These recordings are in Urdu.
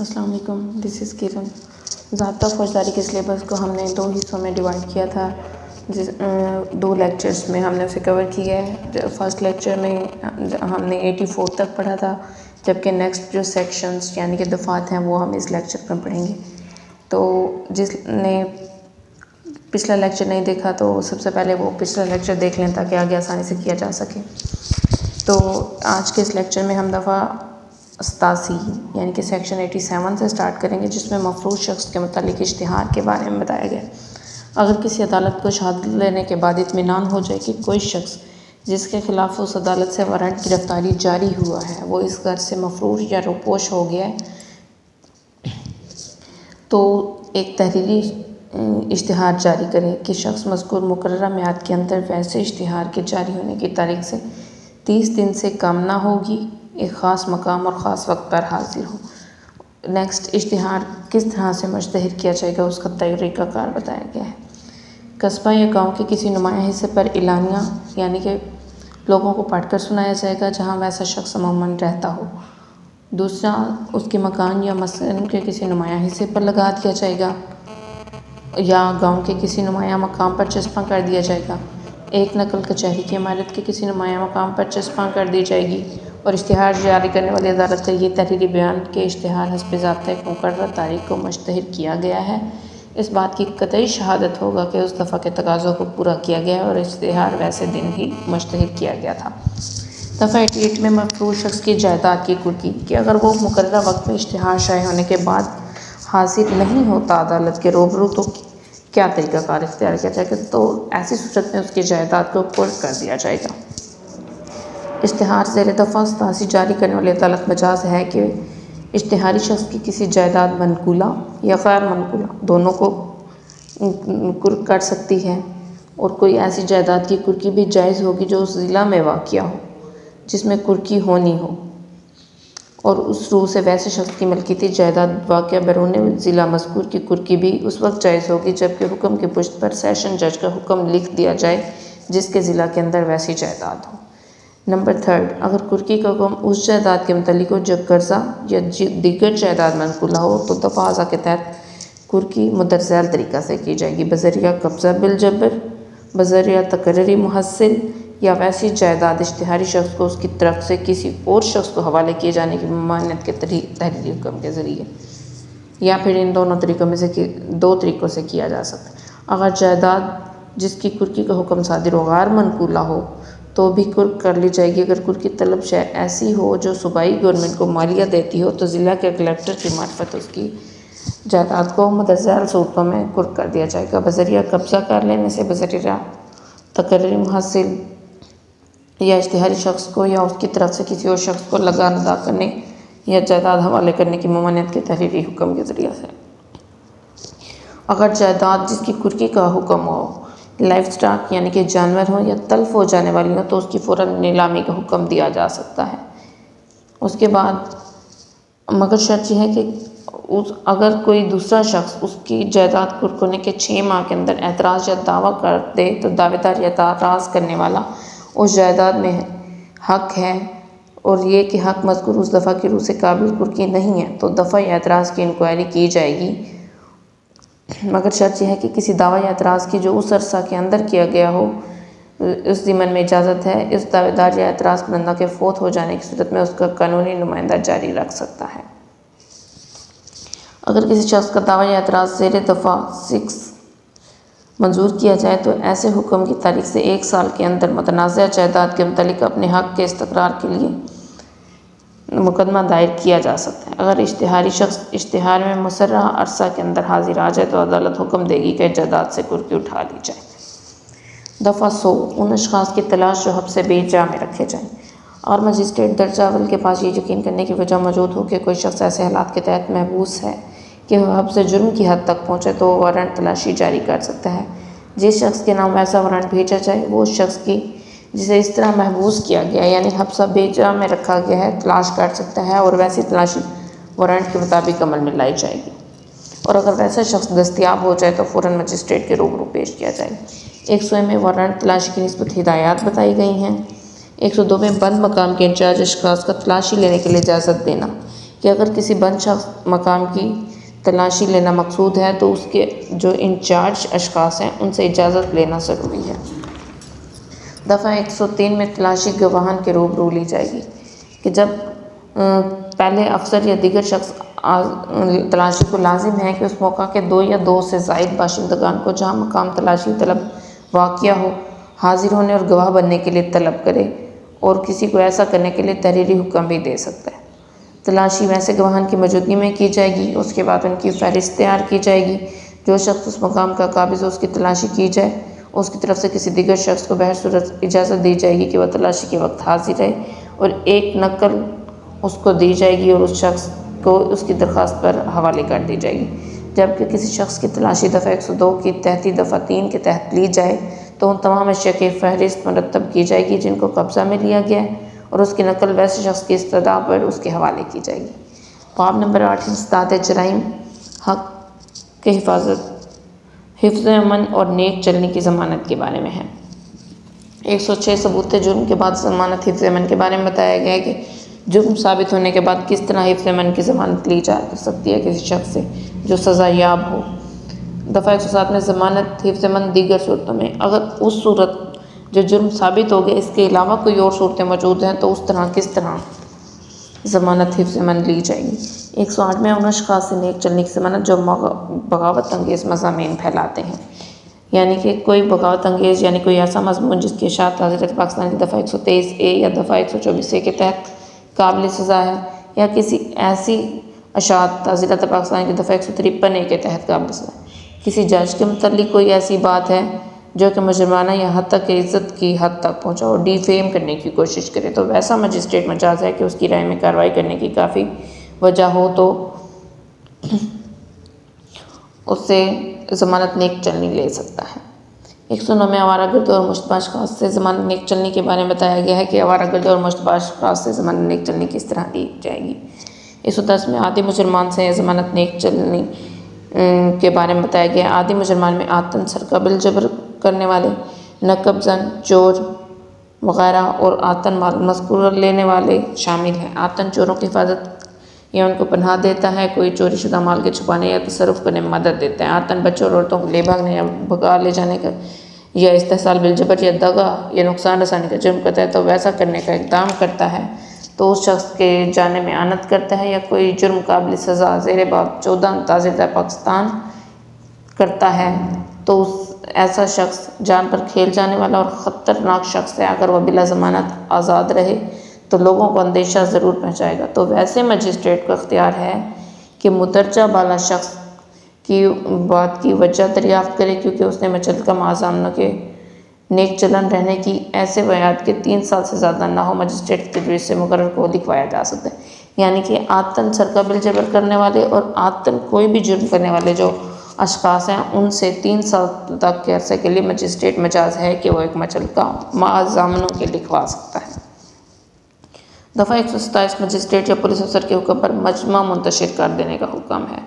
السلام علیکم، دس از کرن۔ ضابطہ فوجداری کے سلیبس کو ہم نے 2 حصوں میں ڈیوائڈ کیا تھا، 2 لیکچرز میں ہم نے اسے کور کیا ہے۔ فرسٹ لیکچر میں ہم نے 84 تک پڑھا تھا، جبکہ نیکسٹ جو سیکشنز یعنی کہ دفعات ہیں وہ ہم اس لیکچر میں پڑھیں گے۔ تو جس نے پچھلا لیکچر نہیں دیکھا تو سب سے پہلے وہ پچھلا لیکچر دیکھ لیں تاکہ آگے آسانی سے کیا جا سکے۔ تو آج کے اس لیکچر میں ہم دفعہ 87 یعنی کہ سیکشن 87 سے سٹارٹ کریں گے، جس میں مفروض شخص کے متعلق اشتہار کے بارے میں بتایا گیا۔ اگر کسی عدالت کو شہادت لینے کے بعد اطمینان ہو جائے کہ کوئی شخص جس کے خلاف اس عدالت سے وارنٹ گرفتاری جاری ہوا ہے وہ اس غرض سے مفروض یا روپوش ہو گیا ہے، تو ایک تحریری اشتہار جاری کرے کہ شخص مذکور مقررہ میعاد کے اندر ویسے اشتہار کے جاری ہونے کی تاریخ سے 30 دن سے کم نہ ہوگی، ایک خاص مقام اور خاص وقت پر حاضر ہو۔ نیکسٹ، اشتہار کس طرح سے مشتہر کیا جائے گا اس کا طریقہ کار بتایا گیا ہے۔ قصبہ یا گاؤں کے کسی نمایاں حصے پر اعلانیہ یعنی کہ لوگوں کو پڑھ کر سنایا جائے گا جہاں ویسا شخص عموماً رہتا ہو۔ دوسرا، اس کے مکان یا مسکن کے کسی نمایاں حصے پر لگا دیا جائے گا یا گاؤں کے کسی نمایاں مقام پر چسپاں کر دیا جائے گا۔ ایک نقل کچہری کی عمارت کے کسی نمایاں مقام پر چسپاں کر دی جائے گی، اور اشتہار جاری کرنے والی عدالت کا یہ تحریری بیان کہ اشتہار حسب ضابطہ ایک مقررہ تاریخ کو مشتہر کیا گیا ہے، اس بات کی قطعی شہادت ہوگا کہ اس دفعہ کے تقاضوں کو پورا کیا گیا ہے اور اشتہار ویسے دن ہی مشتہر کیا گیا تھا۔ دفعہ 88 میں مفروض شخص کی جائیداد کی کلکی کہ اگر وہ مقررہ وقت میں اشتہار شائع ہونے کے بعد حاضر نہیں ہوتا عدالت کے روبرو تو کیا طریقہ کار اختیار کیا جائے گا، تو ایسی صورت میں اس کی جائیداد کو کل کر دیا جائے گا۔ اشتہار زیر دفعہ 87 جاری کرنے والی عدالت مجاز ہے کہ اشتہاری شخص کی کسی جائیداد منقولہ یا غیر منقولہ دونوں کو کرک کر سکتی ہے، اور کوئی ایسی جائیداد کی کرکی بھی جائز ہوگی جو اس ضلع میں واقع ہو جس میں کرکی ہونی ہو، اور اس روح سے ویسے شخص کی ملکیتی جائیداد واقع بیرون ضلع مذکور کی کرکی بھی اس وقت جائز ہوگی جبکہ حکم کی پشت پر سیشن جج کا حکم لکھ دیا جائے جس کے ضلع کے اندر ویسی جائیداد ہو۔ نمبر 3، اگر کرکی کا حکم اس جائیداد کے متعلق ہو جو قرضہ یا دیگر جائیداد منقولہ ہو تو دفعہ اعضاء کے تحت کرکی مندرجہ طریقہ سے کی جائے گی، بذریعہ قبضہ بالجبر، بذریعہ تقرری محصل، یا ویسی جائیداد اشتہاری شخص کو اس کی طرف سے کسی اور شخص کو حوالے کیے جانے کی ممانعت کے تحریری حکم کے ذریعے، یا پھر ان دونوں طریقوں میں سے 2 طریقوں سے کیا جا سکتا ہے۔ اگر جائیداد جس کی کرکی کا حکم صادر ہو غیر منقولہ ہو تو بھی کرک کر لی جائے گی۔ اگر کرکی طلب شے ایسی ہو جو صوبائی گورنمنٹ کو مالیہ دیتی ہو تو ضلع کے کلکٹر کی معرفت اس کی جائیداد کو متضمن صورتوں میں کرک کر دیا جائے گا، بذریعہ قبضہ کر لینے سے، بذریعہ تقرری محصل، یا اشتہاری شخص کو یا اس کی طرف سے کسی اور شخص کو لگان ادا کرنے یا جائیداد حوالے کرنے کی ممانعت کے تحریری حکم کے ذریعے سے۔ اگر جائیداد جس کی کرکی کا حکم ہو لائف سٹاک یعنی کہ جانور ہوں یا تلف ہو جانے والی ہوں تو اس کی فوراً نیلامی کا حکم دیا جا سکتا ہے۔ اس کے بعد مگر شرط یہ ہے کہ اگر کوئی دوسرا شخص اس کی جائیداد کرک ہونے کے 6 ماہ کے اندر اعتراض یا دعویٰ کر دے تو دعوے دار یا اعتراض کرنے والا اس جائیداد میں حق ہے، اور یہ کہ حق مذکور اس دفعہ کی روح سے قابل کرکی نہیں ہے تو دفعہ یا اعتراض کی انکوائری کی جائے گی، مگر شرط یہ ہے کہ کسی دعویٰ یا اعتراض کی جو اس عرصہ کے اندر کیا گیا ہو اس ضمن میں اجازت ہے اس دعوے دار یا اعتراض کنندہ کے فوت ہو جانے کی صورت میں اس کا قانونی نمائندہ جاری رکھ سکتا ہے۔ اگر کسی شخص کا دعویٰ یا اعتراض زیر دفعہ 6 منظور کیا جائے تو ایسے حکم کی تاریخ سے 1 سال کے اندر متنازع جائیداد کے متعلق اپنے حق کے استقرار کے لیے مقدمہ دائر کیا جا سکتا ہے۔ اگر اشتہاری شخص اشتہار میں مسرح عرصہ کے اندر حاضر آ جائے تو عدالت حکم دے گی کہ جائیداد سے کرکی اٹھا لی جائے۔ دفعہ 100، ان اشخاص کی تلاش جو حبس بے جا میں رکھے جائیں۔ اور مجسٹریٹ درجہ اول کے پاس یہ یقین کرنے کی وجہ موجود ہو کہ کوئی شخص ایسے حالات کے تحت محبوس ہے کہ وہ حبس جرم کی حد تک پہنچے تو وہ وارنٹ تلاشی جاری کر سکتا ہے۔ جس شخص کے نام ویسا وارنٹ بھیجا جائے وہ اس شخص کی جسے اس طرح محبوس کیا گیا یعنی حبس بے جا میں رکھا گیا ہے تلاش کر سکتا ہے، اور ویسی تلاشی وارنٹ کے مطابق عمل میں لائی جائے گی، اور اگر ویسا شخص دستیاب ہو جائے تو فوراً مجسٹریٹ کے روبرو پیش کیا جائے گا۔ 101 میں وارنٹ تلاشی کی نسبت ہدایات بتائی گئی ہیں۔ 102 میں بند مقام کے انچارج اشخاص کا تلاشی لینے کے لیے اجازت دینا کہ اگر کسی بند شخص مقام کی تلاشی لینا مقصود ہے تو اس کے جو انچارج اشخاص ہیں ان سے اجازت لینا ضروری ہے۔ دفعہ 103 میں تلاشی گواہان کے روبرو لی جائے گی کہ جب پہلے افسر یا دیگر شخص تلاشی کو لازم ہے کہ اس موقع کے 2 یا 2 سے زائد باشندگان کو جہاں مقام تلاشی طلب واقع ہو حاضر ہونے اور گواہ بننے کے لیے طلب کرے، اور کسی کو ایسا کرنے کے لیے تحریری حکم بھی دے سکتا ہے۔ تلاشی ویسے گواہان کی موجودگی میں کی جائے گی، اس کے بعد ان کی فہرست تیار کی جائے گی۔ جو شخص اس مقام کا قابض ہو اس کی تلاشی کی جائے، اس کی طرف سے کسی دیگر شخص کو بہر صورت اجازت دی جائے گی کہ وہ تلاشی کے وقت حاضر رہے، اور ایک نقل اس کو دی جائے گی اور اس شخص کو اس کی درخواست پر حوالے کر دی جائے گی۔ جبکہ کسی شخص کی تلاشی دفعہ 102 کی تحتی دفعہ 3 کے تحت لی جائے تو ان تمام اشیاء کی فہرست مرتب کی جائے گی جن کو قبضہ میں لیا گیا ہے، اور اس کی نقل ویسے شخص کی استدعا پر اس کے حوالے کی جائے گی۔ باب نمبر 8 انسداد جرائم حق کے حفظ امن اور نیک چلنی کی ضمانت کے بارے میں ہے۔ 106 ثبوت جرم کے بعد ضمانت حفظ امن کے بارے میں بتایا گیا ہے کہ جرم ثابت ہونے کے بعد کس طرح حفظ امن کی ضمانت لی جا سکتی ہے کسی شخص سے جو سزا یاب ہو۔ دفعہ 107 میں ضمانت حفظ امن دیگر صورتوں میں، اگر اس صورت جو جرم ثابت ہو گئے اس کے علاوہ کوئی اور صورتیں موجود ہیں تو اس طرح کس طرح ضمانت حفظ امن لی جائے گی۔ 108 میں ان اشخاص سے نیک چلنے کی ضمانت جو بغاوت انگیز مضامین پھیلاتے ہیں، یعنی کہ کوئی بغاوت انگیز یعنی کوئی ایسا مضمون جس کی اشاعت حضرت پاکستان کی دفعہ 123A یا دفعہ 124A کے تحت قابل سزا ہے، یا کسی ایسی اشاعت حضرت پاکستان کی دفعہ 153A کے تحت قابل سزا ہے۔ کسی جج کے متعلق کوئی ایسی بات ہے جو کہ مجرمانہ یا حتیٰ کہ عزت کی حد تک پہنچا اور ڈیفیم کرنے کی کوشش کرے تو ویسا مجسٹریٹ مجاز ہے کہ اس کی رائے میں کارروائی کرنے کی کافی وجہ ہو تو اس سے ضمانت نیک چلنی لے سکتا ہے۔ 109 میں آوارہ گردوں اور مشتبہ اشخاص سے ضمانت نیک چلنی کے بارے میں بتایا گیا ہے کہ آوارہ گردوں اور مشتبہ اشخاص سے ضمانت نیک چلنی کس طرح دی جائے گی۔ 110 میں عادی مجرمان سے ضمانت نیک چلنی کے بارے میں بتایا گیا ہے۔ عادی مجرمان میں آتن سرقہ بالجبر کرنے والے، نقب زن، چور وغیرہ اور آتن مال مذکورہ لینے والے شامل ہیں۔ آتن چوروں کی حفاظت یا ان کو پناہ دیتا ہے، کوئی چوری شدہ مال کے چھپانے یا تصرف کرنے میں مدد دیتا ہے۔ آتن بچوں اور عورتوں کو لے بھاگنے یا بھگا لے جانے کا یا استحصال بالجبر یا دغا یا نقصان رسانی کا جرم کرتا ہے تو ویسا کرنے کا اقدام کرتا ہے تو اس شخص کے جانے میں اعانت کرتا ہے، یا کوئی جرم قابل سزا زیر باب 14 تازیدہ پاکستان کرتا ہے تو ایسا شخص جان پر کھیل جانے والا اور خطرناک شخص ہے۔ اگر وہ بلا ضمانت آزاد رہے تو لوگوں کو اندیشہ ضرور پہنچائے گا تو ویسے مجسٹریٹ کو اختیار ہے کہ مدرجہ بالا شخص کی بات کی وجہ دریافت کرے، کیونکہ اس نے متعلقہ معاملہ کے نیک چلن رہنے کی ایسے بیعت کے 3 سال سے زیادہ نہ ہو مجسٹریٹ کی تجویز سے مقرر کو لکھوایا جا سکتا ہے۔ یعنی کہ آتن سرقہ بالجبر کرنے والے اور آتن کوئی بھی جرم کرنے والے جو اشخاص ہیں ان سے 3 سال تک کے عرصے کے لیے مجسٹریٹ مجاز ہے کہ وہ ایک متعلقہ معاملوں کے لکھوا سکتا ہے۔ دفعہ 127 مجسٹریٹ یا پولیس افسر کے حکم پر مجمع منتشر کر دینے کا حکم ہے۔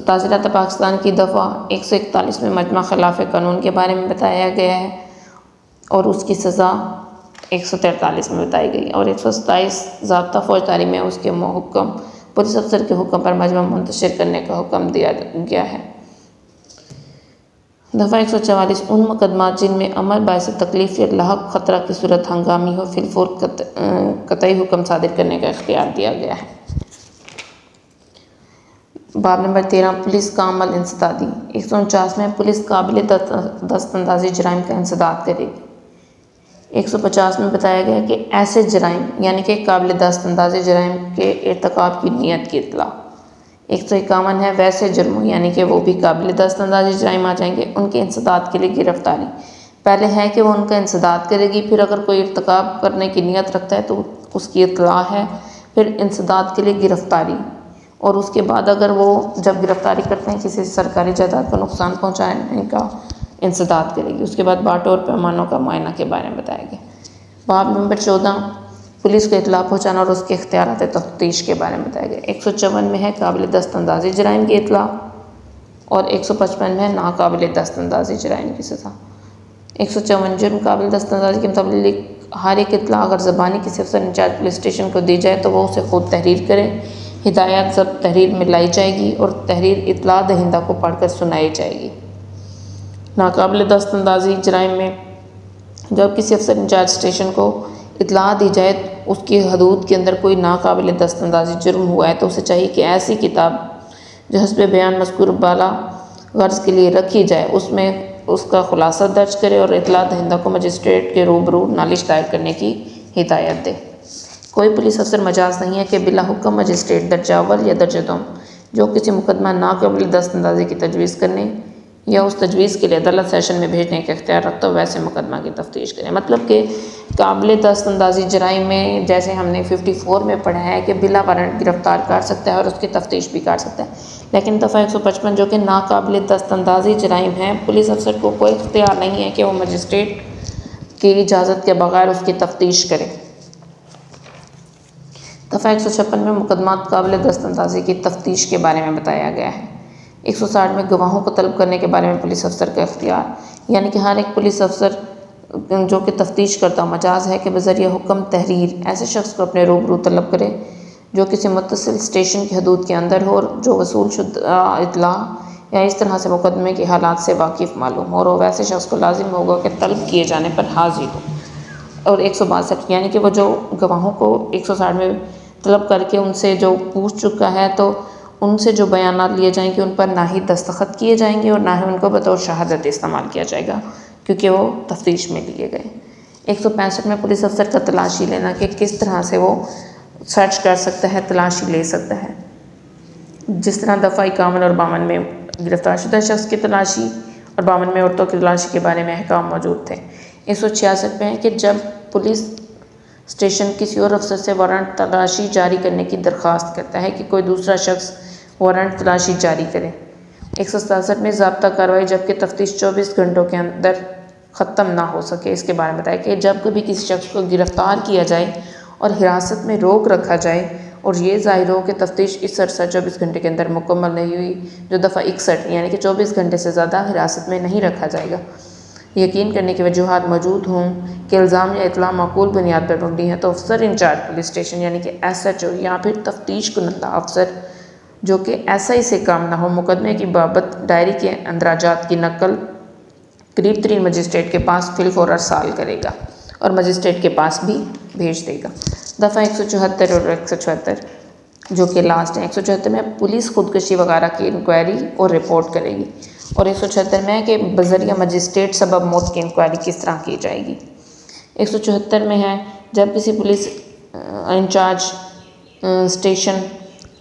تعزیرات پاکستان کی دفعہ 141 میں مجمع خلاف قانون کے بارے میں بتایا گیا ہے اور اس کی سزا 143 میں بتائی گئی، اور 127 ضابطہ فوجداری میں اس کے حکم پولیس افسر کے حکم پر مجمع منتشر کرنے کا حکم دیا گیا ہے۔ دفعہ 144 ان مقدمات جن میں عمل باعث تکلیف یا لاحق خطرہ کی صورت ہنگامی ہو فی الفور قطعی حکم صادر کرنے کا اختیار دیا گیا ہے۔ باب نمبر 13 پولیس کا عمل انسدادی۔ 149 میں پولیس قابل دست اندازی جرائم کا انسداد کرے گی۔ 150 میں بتایا گیا کہ ایسے جرائم یعنی کہ قابل دست اندازی جرائم کے ارتکاب کی نیت کی اطلاع۔ 151 ہے ویسے جرموں یعنی کہ وہ بھی قابل دست اندازی جرائم آ جائیں گے، ان کے انسداد کے لیے گرفتاری۔ پہلے ہے کہ وہ ان کا انسداد کرے گی، پھر اگر کوئی ارتکاب کرنے کی نیت رکھتا ہے تو اس کی اطلاع ہے، پھر انسداد کے لیے گرفتاری، اور اس کے بعد اگر وہ جب گرفتاری کرتے ہیں کسی سرکاری جائیداد کو نقصان پہنچانے کا انسداد کرے گی۔ اس کے بعد باٹوں اور پیمانوں کا معائنہ کے بارے میں بتایا گیا۔ باب نمبر 14 پولیس کو اطلاع پہنچانا اور اس کے اختیارات تفتیش کے بارے میں بتایا گیا۔ 154 میں ہے قابل دست اندازی جرائم کی اطلاع، اور 155 میں ہے ناقابل دست اندازی جرائم کی سزا۔ 154 جرم قابل دست اندازی کے متعلق ہر ایک اطلاع اگر زبانی کسی افسر انچارج پولیس اسٹیشن کو دی جائے تو وہ اسے خود تحریر کرے۔ ہدایات ضبط تحریر میں لائی جائے گی اور تحریر اطلاع دہندہ کو پڑھ کر سنائی جائے گی۔ ناقابل دست اندازی جرائم میں جب کسی افسر انچارج اسٹیشن کو اطلاع دی جائے اس کی حدود کے اندر کوئی ناقابل دست اندازی جرم ہوا ہے تو اسے چاہیے کہ ایسی کتاب جو حسب بیان مذکور بالا غرض کے لیے رکھی جائے اس میں اس کا خلاصہ درج کرے اور اطلاع دہندہ کو مجسٹریٹ کے روبرو نالش دائر کرنے کی ہدایت دے۔ کوئی پولیس افسر مجاز نہیں ہے کہ بلا حکم مجسٹریٹ درجہ اول یا درجہ دوم جو کسی مقدمہ ناقابل دست اندازی کی تجویز کرنے یا اس تجویز کے لیے عدالت سیشن میں بھیجنے کا اختیار رکھتا ہو ویسے مقدمہ کی تفتیش کرے۔ مطلب کہ قابل دست اندازی جرائم میں جیسے ہم نے 54 میں پڑھا ہے کہ بلا وارنٹ گرفتار کر سکتا ہے اور اس کی تفتیش بھی کر سکتا ہے، لیکن دفعہ 155 جو کہ ناقابل دست اندازی جرائم ہے پولیس افسر کو کوئی اختیار نہیں ہے کہ وہ مجسٹریٹ کی اجازت کے بغیر اس کی تفتیش کرے۔ دفعہ 156 میں مقدمات قابل دست اندازی کی تفتیش کے بارے میں بتایا گیا ہے۔ 160 میں گواہوں کو طلب کرنے کے بارے میں پولیس افسر کا اختیار، یعنی کہ ہر ایک پولیس افسر جو کہ تفتیش کرتا مجاز ہے کہ بذریعہ حکم تحریر ایسے شخص کو اپنے روبرو طلب کرے جو کسی متصل اسٹیشن کی حدود کے اندر ہو اور جو وصول شدہ اطلاع یا اس طرح سے مقدمے کے حالات سے واقف معلوم ہو اور ویسے شخص کو لازم ہوگا کہ طلب کیے جانے پر حاضر ہو۔ اور 162 یعنی کہ وہ جو گواہوں کو 160 میں طلب کر کے ان سے جو پوچھ چکا ہے تو ان سے جو بیانات لیے جائیں گے ان پر نہ ہی دستخط کیے جائیں گے اور نہ ہی ان کو بطور شہادت استعمال کیا جائے گا کیونکہ وہ تفتیش میں لیے گئے۔ 165 میں پولیس افسر کا تلاشی لینا کہ کس طرح سے وہ سرچ کر سکتا ہے، تلاشی لے سکتا ہے، جس طرح دفعہ 51 اور 52 میں گرفتار شدہ شخص کی تلاشی اور 52 میں عورتوں کی تلاشی کے بارے میں احکام موجود تھے۔ 166 میں ہے کہ جب پولیس اسٹیشن کسی اور افسر سے وارنٹ تلاشی جاری کرنے کی درخواست کرتا ہے کہ کوئی دوسرا شخص وارنٹ تلاشی جاری کرے۔ 167 میں ضابطہ کارروائی جبکہ تفتیش 24 گھنٹوں کے اندر ختم نہ ہو سکے اس کے بارے میں بتایا کہ جب کبھی کسی شخص کو گرفتار کیا جائے اور حراست میں روک رکھا جائے اور یہ ظاہر ہو کہ تفتیش اس عرصہ 24 گھنٹے کے اندر مکمل نہیں ہوئی جو دفعہ 61 یعنی کہ 24 گھنٹے سے زیادہ حراست میں نہیں رکھا جائے گا، یقین کرنے کی وجوہات موجود ہوں کہ الزام یا اطلاع معقول بنیاد پر مبنی ہے تو افسر انچارج پولیس اسٹیشن یعنی کہ SHO یا پھر تفتیش کنندہ افسر جو کہ SI سے کام نہ ہو مقدمے کی بابت ڈائری کے اندراجات کی نقل قریب ترین مجسٹریٹ کے پاس فی الفور ارسال کرے گا اور مجسٹریٹ کے پاس بھی بھیج دے گا۔ دفعہ 174 اور 176 جو کہ لاسٹ ہے، 174 میں پولیس خودکشی وغیرہ کی انکوائری اور رپورٹ کرے گی اور 176 میں ہے کہ بذریعہ مجسٹریٹ سبب موت کی انکوائری کس طرح کی جائے گی۔ 174 میں ہے جب کسی پولیس انچارج اسٹیشن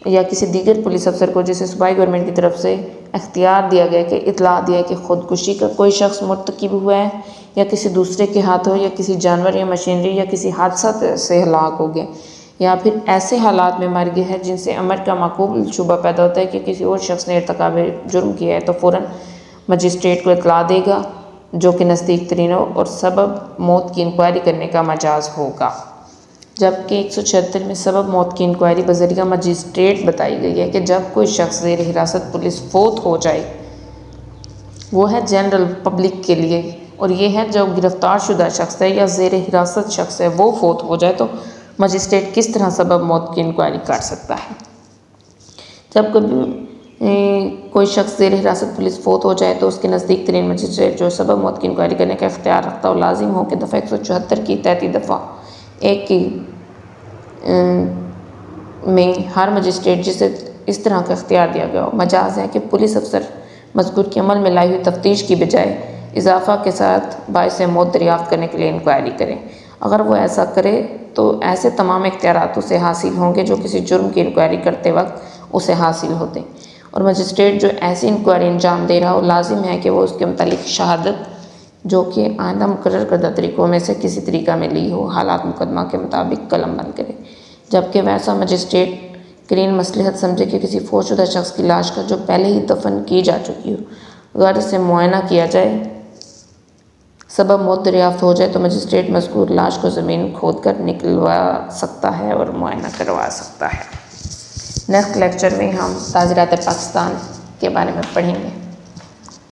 یا کسی دیگر پولیس افسر کو جسے صوبائی گورنمنٹ کی طرف سے اختیار دیا گیا کہ اطلاع دیا کہ خودکشی کا کوئی شخص مرتکب ہوا ہے یا کسی دوسرے کے ہاتھوں یا کسی جانور یا مشینری یا کسی حادثہ سے ہلاک ہو گئے یا پھر ایسے حالات میں مر گئے ہیں جن سے امر کا معقول شبہ پیدا ہوتا ہے کہ کسی اور شخص نے ارتکاب جرم کیا ہے تو فوراً مجسٹریٹ کو اطلاع دے گا جو کہ نزدیک ترین ہو اور سبب موت کی انکوائری کرنے کا مجاز ہوگا۔ جبکہ 176 میں سبب موت کی انکوائری بذریعہ مجسٹریٹ بتائی گئی ہے کہ جب کوئی شخص زیر حراست پولیس فوت ہو جائے وہ ہے جنرل پبلک کے لیے، اور یہ ہے جو گرفتار شدہ شخص ہے یا زیر حراست شخص ہے وہ فوت ہو جائے تو مجسٹریٹ کس طرح سبب موت کی انکوائری کر سکتا ہے۔ جب کبھی کوئی شخص زیر حراست پولیس فوت ہو جائے تو اس کے نزدیک ترین مجسٹریٹ جو سبب موت کی انکوائری کرنے کا اختیار رکھتا ہو لازم ہو کہ دفعہ 174 کی تحتی دفعہ 1 کی میں ہر مجسٹریٹ جسے اس طرح کا اختیار دیا گیا ہو مجاز ہے کہ پولیس افسر مذکور کی عمل میں لائی ہوئی تفتیش کی بجائے اضافہ کے ساتھ باعث موت دریافت کرنے کے لیے انکوائری کرے۔ اگر وہ ایسا کرے تو ایسے تمام اختیارات اسے حاصل ہوں گے جو کسی جرم کی انکوائری کرتے وقت اسے حاصل ہوتے اور مجسٹریٹ جو ایسی انکوائری انجام دے رہا ہو لازم ہے کہ وہ اس کے متعلق شہادت جو کہ آئندہ مقرر کردہ طریقوں میں سے کسی طریقہ میں لی ہو حالات مقدمہ کے مطابق قلم بند کرے، جبکہ ویسا مجسٹریٹ قرین مصلحت سمجھے کہ کسی فوت شدہ شخص کی لاش کا جو پہلے ہی دفن کی جا چکی ہو غرض سے معائنہ کیا جائے سبب موت دریافت ہو جائے تو مجسٹریٹ مذکور لاش کو زمین کھود کر نکلوا سکتا ہے اور معائنہ کروا سکتا ہے۔ نیکسٹ لیکچر میں ہم تعزیرات پاکستان کے بارے میں پڑھیں گے۔